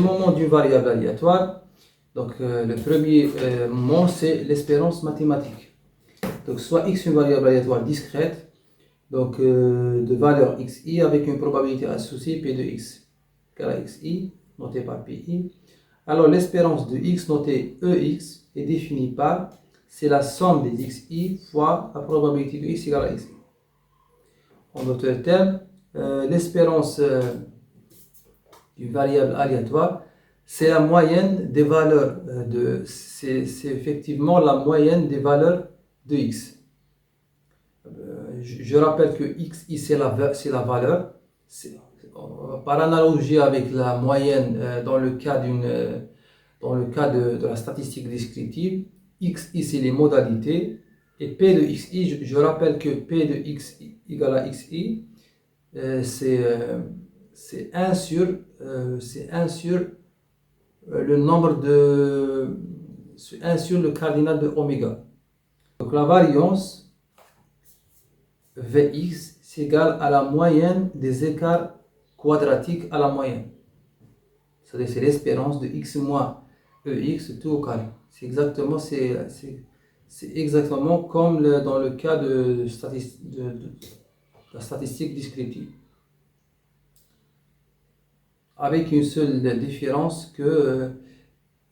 Le moment d'une variable aléatoire, donc le premier moment c'est l'espérance mathématique. Donc soit x une variable aléatoire discrète, donc de valeur xi avec une probabilité associée p de x égale à xi, notée par pi. Alors l'espérance de x notée ex est définie par, c'est la somme des xi fois la probabilité de x égale à xi. En d'autres termes, l'espérance d'une variable aléatoire, c'est la moyenne des valeurs c'est effectivement la moyenne des valeurs de x. Je rappelle que xi c'est la valeur. Par analogie avec la moyenne dans le cas de la statistique descriptive, xi c'est les modalités et p de xi, je rappelle que p de xi égale à xi, c'est 1 sur le nombre de 1 sur le cardinal de oméga. Donc la variance Vx c'est égal à la moyenne des écarts quadratiques à la moyenne. C'est-à-dire c'est l'espérance de x moins ex tout au carré. C'est exactement comme dans le cas de la statistique descriptive. Avec une seule différence que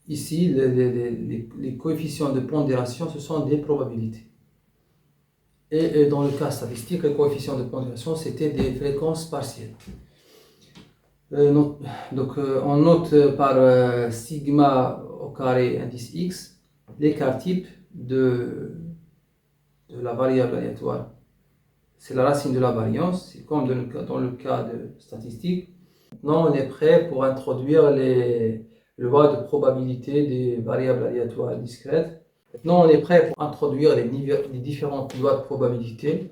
ici les coefficients de pondération ce sont des probabilités. Et dans le cas statistique, les coefficients de pondération c'était des fréquences partielles. Donc on note par sigma au carré indice x l'écart type de la variable aléatoire. C'est la racine de la variance, c'est comme dans le cas de statistique. Maintenant on est prêt pour introduire les lois de probabilité des variables aléatoires discrètes. Maintenant on est prêt pour introduire les différentes lois de probabilité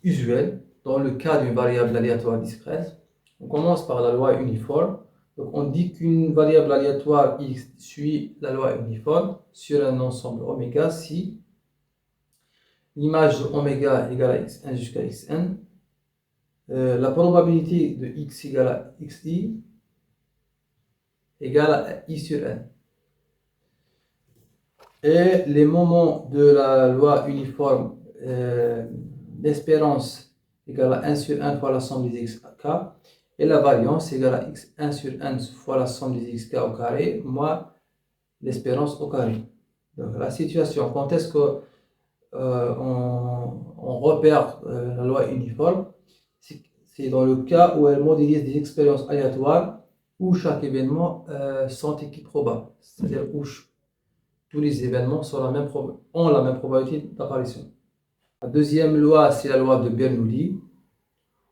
usuelles dans le cas d'une variable aléatoire discrète. On commence par la loi uniforme. Donc on dit qu'une variable aléatoire x suit la loi uniforme sur un ensemble oméga si l'image de oméga égale à xn jusqu'à xn, la probabilité de x égale à xi égale à i sur n. Et les moments de la loi uniforme, l'espérance égale à 1 sur 1 fois la somme des xk, et la variance égale à x 1 sur 1 fois la somme des xk au carré, moins l'espérance au carré. Donc la situation, quand est-ce qu'on repère la loi uniforme, c'est dans le cas où elle modélise des expériences aléatoires où chaque événement sont équiprobables, c'est-à-dire où tous les événements ont la même probabilité d'apparition. La deuxième loi, c'est la loi de Bernoulli.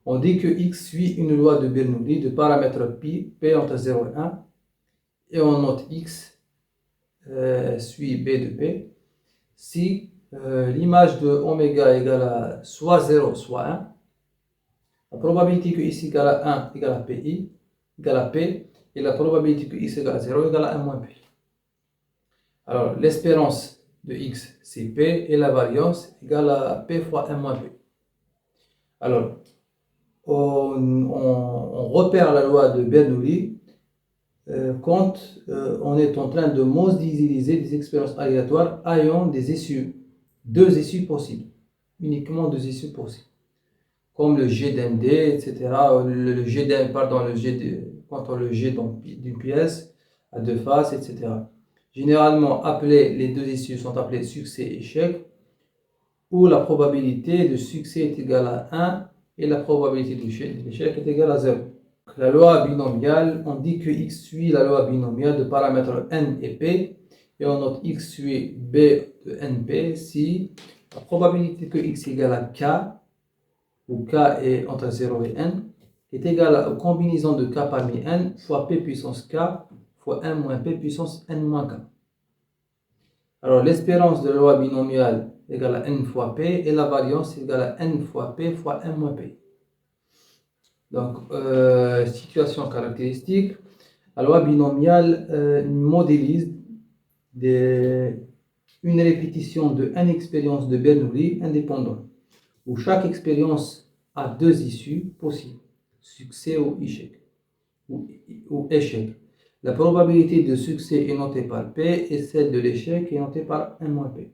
On dit que x suit une loi de Bernoulli de paramètre pi, p entre 0 et 1, et on note x suit b de p si l'image de oméga égale à soit 0 soit 1, la probabilité que x égale à 1 égale à pi égale à p, et la probabilité que x égale à 0 égale à 1 moins p. Alors l'espérance de x c'est p et la variance égale à p fois 1 moins p. Alors on repère la loi de Bernoulli quand on est en train de modéliser des expériences aléatoires ayant deux issues possibles, uniquement deux issues possibles, comme le jet d'un dé, etc. Le jet d'un, pardon, quand on le jet d'une pièce à deux faces, etc. Généralement, les deux issues sont appelées succès et échec, où la probabilité de succès est égale à 1 et la probabilité de l'échec est égale à 0. La loi binomiale, on dit que x suit la loi binomiale de paramètres n et p, et on note x suit b de np si la probabilité que x égale à k, où k est entre 0 et n, est égale à la combinaison de k parmi n fois p puissance k fois 1 moins p puissance n moins k. Alors l'espérance de la loi binomiale égale à n fois p et la variance égale à n fois p fois 1 moins p. Donc, situation caractéristique, la loi binomiale modélise une répétition de n expériences de Bernoulli indépendantes, où chaque expérience a deux issues possibles, succès ou échec. La probabilité de succès est notée par P et celle de l'échec est notée par N-P.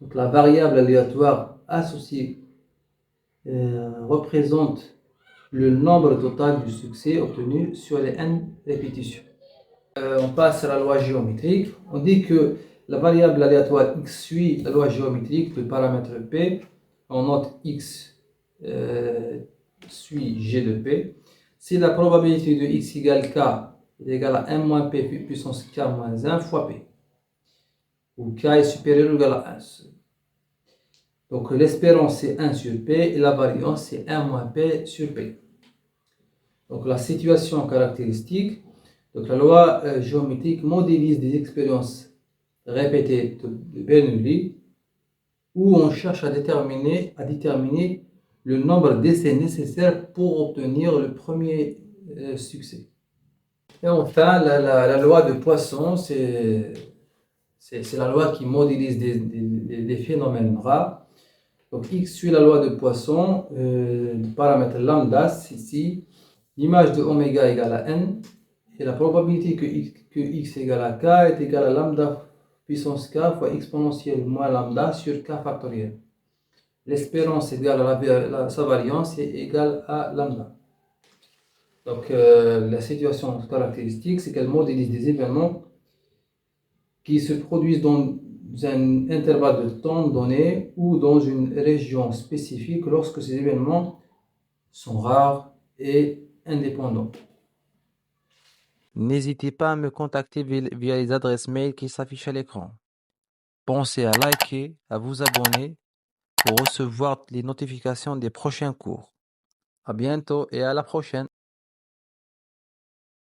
Donc la variable aléatoire associée représente le nombre total du succès obtenu sur les N répétitions. On passe à la loi géométrique. On dit que la variable aléatoire x suit la loi géométrique du paramètre P. On note x suit g de P. Si la probabilité de x égale k est égale à 1 moins P puissance k moins 1 fois P, où k est supérieur ou égal à 1. Donc l'espérance c'est 1 sur P et la variance c'est 1 moins P sur P. Donc la situation caractéristique, donc la loi géométrique modélise des expériences répétées de Bernoulli où on cherche à déterminer le nombre d'essais nécessaires pour obtenir le premier succès. Et enfin, la loi de Poisson, c'est la loi qui modélise des phénomènes rares. Donc x suit la loi de Poisson, le paramètre lambda, c'est ici, l'image de oméga égale à n, et la probabilité que x égale à k est égale à lambda puissance k fois exponentielle moins lambda sur k factoriel. L'espérance égale à sa variance est égale à lambda. Donc la situation caractéristique, c'est qu'elle modélise des événements qui se produisent dans un intervalle de temps donné ou dans une région spécifique lorsque ces événements sont rares et indépendants. N'hésitez pas à me contacter via les adresses mail qui s'affichent à l'écran. Pensez à liker, à vous abonner pour recevoir les notifications des prochains cours. À bientôt et à la prochaine.